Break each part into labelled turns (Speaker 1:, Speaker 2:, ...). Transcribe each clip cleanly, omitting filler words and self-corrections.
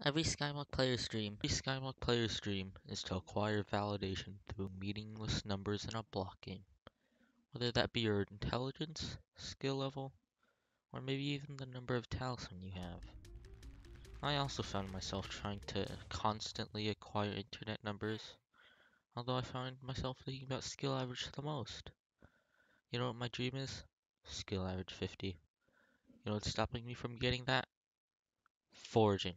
Speaker 1: Every Skymod player stream is to acquire validation through meaningless numbers in a block game, whether that be your intelligence, skill level, or maybe even the number of talisman you have. I also found myself trying to constantly acquire internet numbers, although I find myself thinking about skill average the most. You know what my dream is? Skill average 50. You know what's stopping me from getting that? Foraging.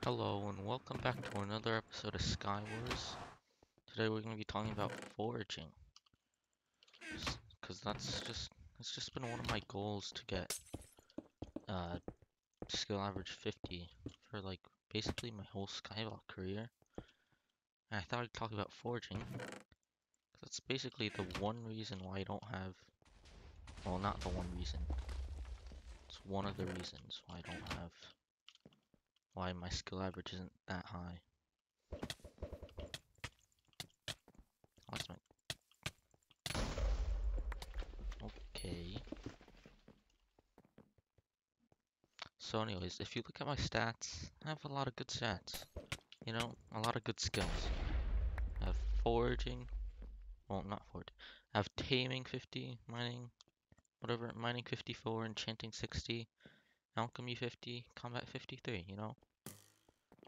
Speaker 1: Hello and welcome back to another episode of Skywars. Today we're going to be talking about foraging, because it's just been one of my goals to get uh skill average 50 for like basically my whole Skyblock career. And I thought I'd talk about foraging, because that's basically the one reason why I don't have, well, not the one reason. It's one of the reasons why I don't have, why my skill average isn't that high. That's my, okay. So anyways, if you look at my stats, I have a lot of good stats. You know, a lot of good skills. I have foraging, well, not foraging. I have taming 50, mining, whatever, mining 54, enchanting 60, alchemy 50, combat 53, you know?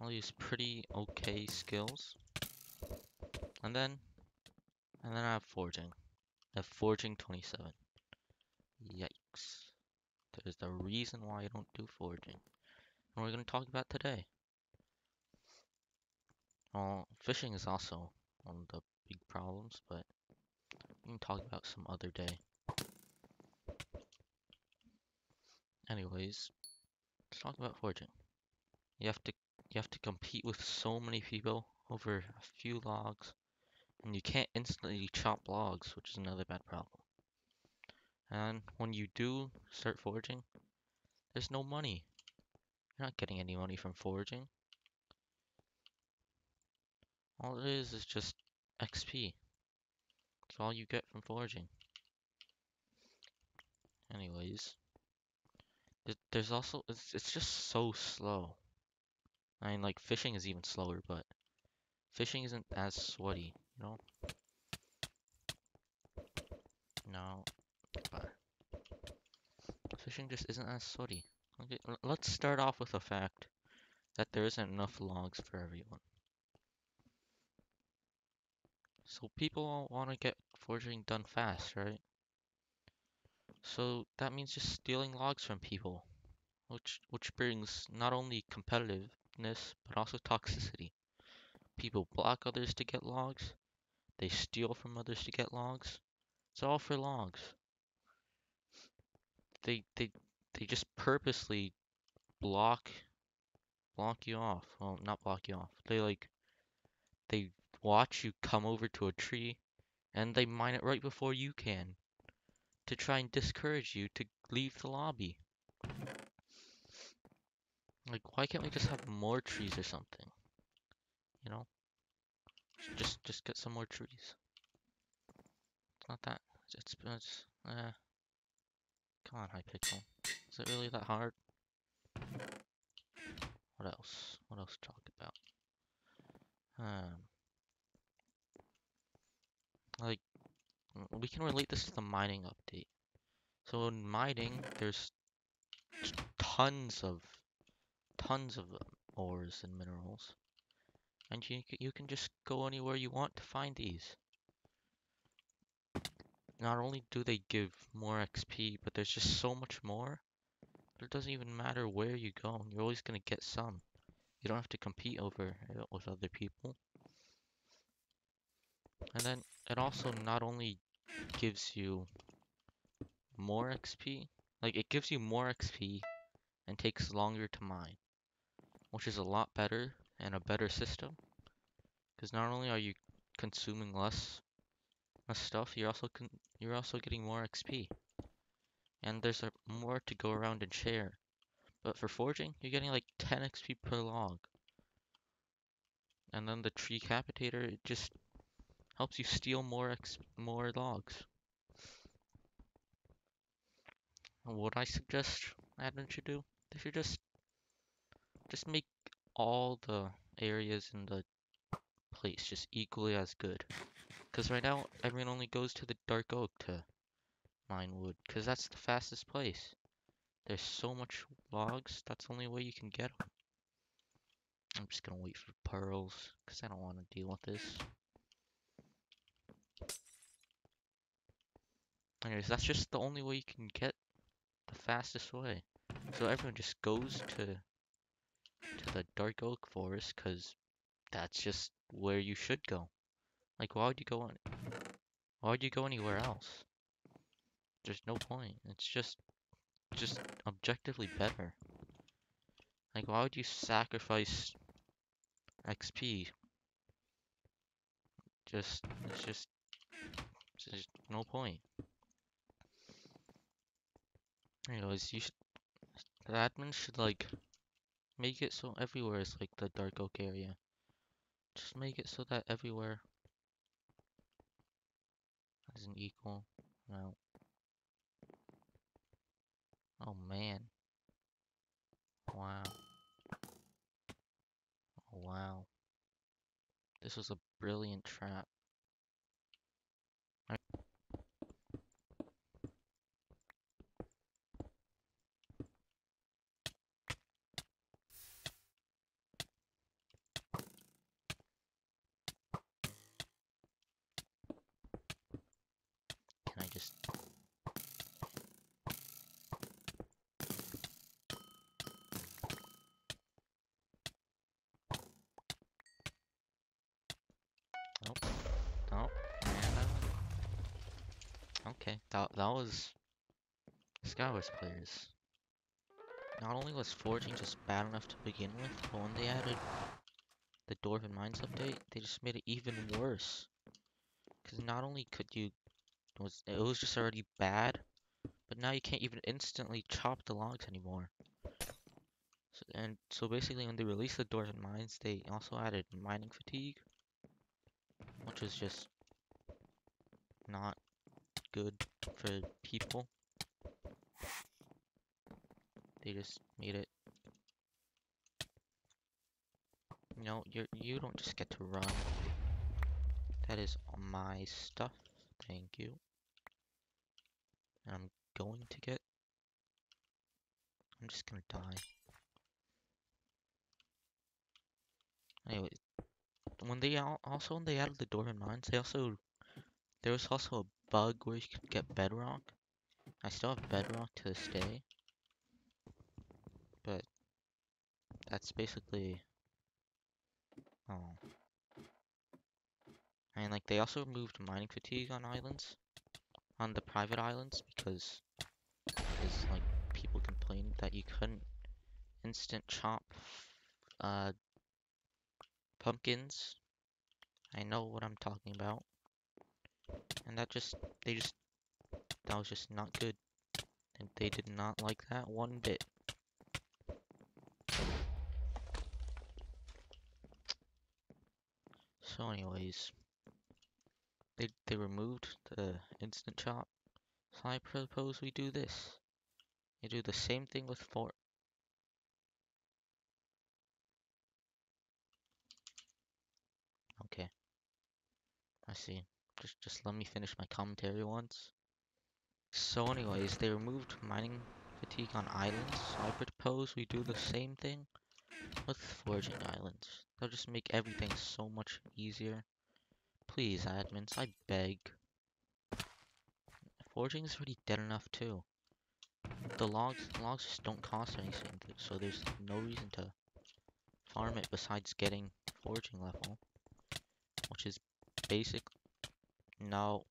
Speaker 1: All these pretty okay skills. And then, I have foraging. I have foraging 27. Yikes. There's the reason why I don't do foraging. And we're going to talk about today. Well, fishing is also one of the big problems, but we can talk about some other day. Anyways, let's talk about foraging. You have to compete with so many people over a few logs, and you can't instantly chop logs, which is another bad problem. And when you do start foraging, there's no money. You're not getting any money from foraging. All it is just XP. That's all you get from foraging. Anyways, there's also it's just so slow. I mean, like fishing is even slower, but fishing isn't as sweaty, you know? No, but fishing just isn't as sweaty. Okay, let's start off with the fact that there isn't enough logs for everyone. So people all want to get foraging done fast, right? So that means just stealing logs from people, which brings not only competitiveness but also toxicity. People block others to get logs. They steal from others to get logs. It's all for logs. They they they just purposely block you off. Well, not block you off. They watch you come over to a tree and they mine it right before you can to try and discourage you to leave the lobby. Like, why can't we just have more trees or something? You know? Just get some more trees. It's not that. Come on, Hypixel. Is it really that hard? What else? What else to talk about? Like, we can relate this to the mining update. So in mining, there's tons of ores and minerals, and you can just go anywhere you want to find these. Not only do they give more XP, but there's just so much more. It doesn't even matter where you go. You're always gonna get some. You don't have to compete over it with other people. And then it also not only gives you more XP, like it gives you more XP and takes longer to mine, which is a lot better and a better system. Because not only are you consuming less stuff, you're also getting more XP, and there's more to go around and share. But for forging, you're getting like 10 XP per log, And then the tree capitator, it just helps you steal more logs. And what I suggest admin should do, they should just make all the areas in the place just equally as good. Because right now, everyone only goes to the dark oak to mine wood, because that's the fastest place. There's so much logs, that's the only way you can get them. I'm just gonna wait for pearls, because I don't want to deal with this. Anyways, that's just the only way you can get the fastest way. So everyone just goes to the dark oak forest, because that's just where you should go. Like, why would you go anywhere else? There's no point. It's just objectively better. Like, why would you sacrifice XP? It's just no point. Anyways, the admin should like make it so everywhere is like the dark oak area. Just make it so that everywhere has an equal amount. Oh man. Wow. Oh, wow. This was a brilliant trap. Can I just... Nope. Nope. Man, okay. That was... Skywars players. Not only was foraging just bad enough to begin with, but when they added the Dwarven Mines update, they just made it even worse. Because not only could you... it was just already bad, but now you can't even instantly chop the logs anymore. So basically when they released the Dwarven Mines, they also added mining fatigue, which is just not good for people. They just made it, you don't just get to run. That is my stuff. Thank you. And I'm just gonna die. Anyway, when they added the Dwarven Mines, there was also a bug where you could get bedrock. I still have bedrock to this day, but that's basically, oh. And like they also removed mining fatigue on islands, on the private islands, because like people complained that you couldn't instant chop uh pumpkins. I know what I'm talking about. And that was just not good. And they did not like that one bit. So anyways, they removed the instant chop. So I propose we do this. You do the same thing with fort. Okay, I see. Just let me finish my commentary once. So anyways, they removed mining fatigue on islands. So I propose we do the same thing with foraging islands. They'll just make everything so much easier. Please, admins, I beg. Foraging is already dead enough too. The logs just don't cost anything, so there's no reason to farm it besides getting foraging level, which is basic. No,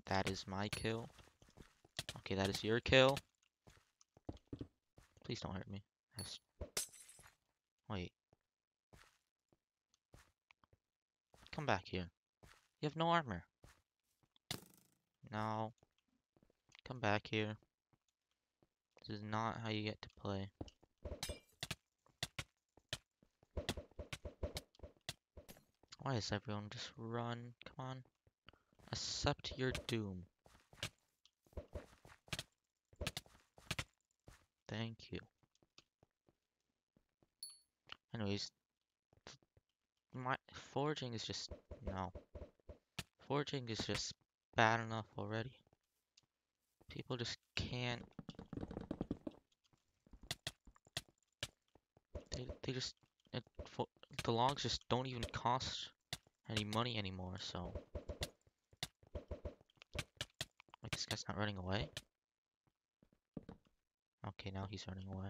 Speaker 1: that is my kill. Okay, that is your kill. Please don't hurt me. Wait. Come back here. You have no armor. No. Come back here. This is not how you get to play. Why is everyone just run? Come on. Accept your doom. Thank you. Anyways, my foraging is just no. Foraging is just bad enough already. People just can't. They just it, for, the logs just don't even cost any money anymore. So like this guy's not running away. Okay, now he's running away.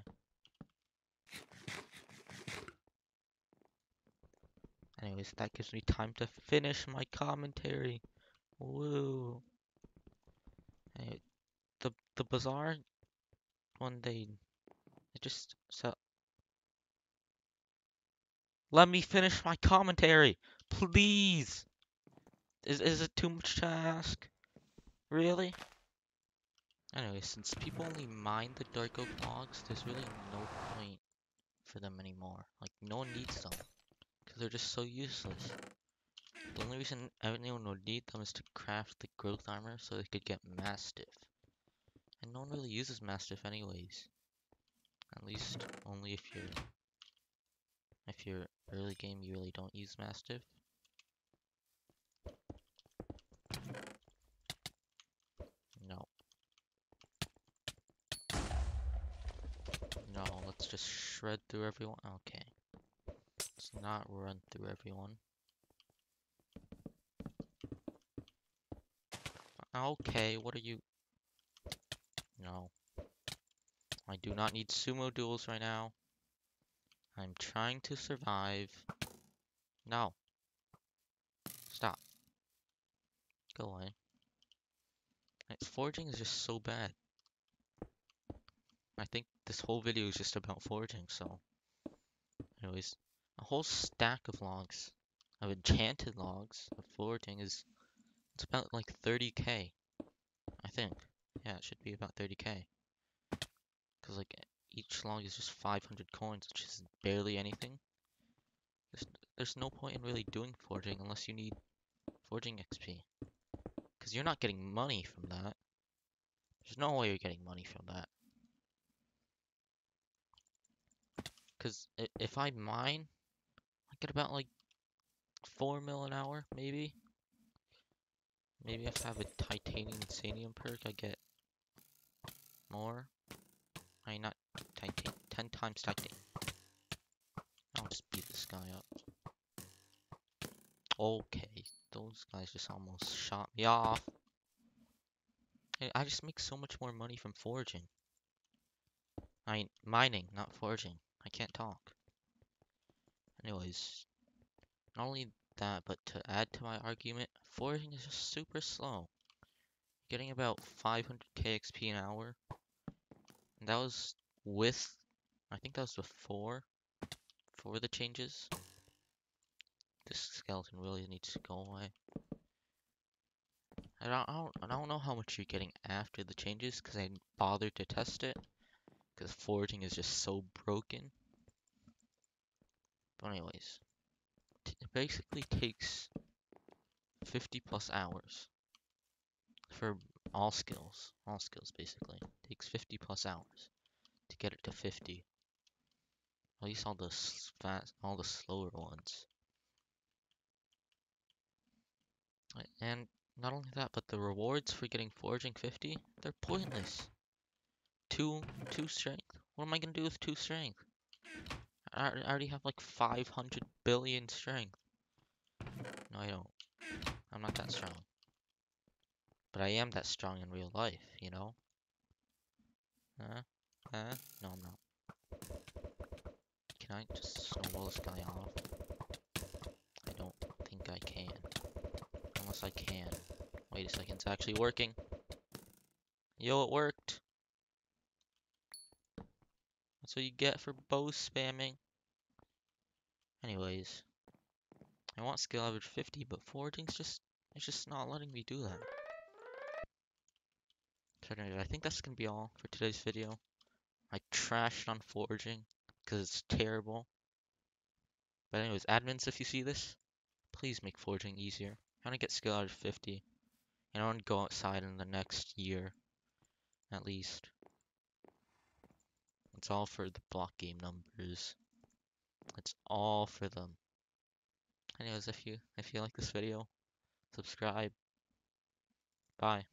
Speaker 1: Anyways, that gives me time to finish my commentary. Woo! Anyway, the bazaar one day it just so let me finish my commentary, please. Is it too much to ask? Really? Anyway, since people only mine the dark oak logs, there's really no point for them anymore. Like no one needs them because they're just so useless. The only reason anyone would need them is to craft the growth armor so they could get mastiff. And no one really uses mastiff anyways. At least only if you're early game you really don't use mastiff. No. No, let's just shred through everyone. Okay. Let's not run through everyone. Okay, what are you? No. I do not need sumo duels right now. I'm trying to survive. No. Stop. Go away. Foraging is just so bad. I think this whole video is just about foraging, so. Anyways, a whole stack of logs, of enchanted logs, of foraging it's about like 30k, I think. Yeah, it should be about 30k. Because like each log is just 500 coins, which is barely anything. There's, there's no point in really doing foraging unless you need foraging XP. Because you're not getting money from that. There's no way you're getting money from that. Because if I mine, I get about like 4 mil an hour, maybe. Maybe if I have a titanium insanium perk, I get more. I mean, not titanium, 10 times titanium. I'll just beat this guy up. Okay, those guys just almost shot me off. Hey, I just make so much more money from foraging. I mean, mining, not foraging. I can't talk. Anyways, not only that, but to add to my argument, foraging is just super slow. Getting about 500k XP an hour. And that was with, I think that was before the changes. This skeleton really needs to go away. I don't know how much you're getting after the changes because I didn't bother to test it because foraging is just so broken. But anyways, it basically takes 50 plus hours for all skills basically. It takes 50 plus hours to get it to 50. At least all the slower ones. And not only that, but the rewards for getting foraging 50, they're pointless. Two strength. What am I gonna do with 2 strength? I already have like 500 billion strength. No, I don't. I'm not that strong. But I am that strong in real life, you know? Huh? Huh? No, I'm not. Can I just snowball this guy off? I don't think I can. Unless I can. Wait a second, it's actually working. Yo, it worked. That's what you get for bow spamming. Anyways, I want skill average 50, but foraging's it's just not letting me do that. So anyway, I think that's gonna be all for today's video. I trashed on foraging because it's terrible. But anyways, admins, if you see this, please make foraging easier. I want to get skill out of 50. And I want to go outside in the next year, at least. It's all for the block game numbers. It's all for them. Anyways, if you like this video, subscribe. Bye.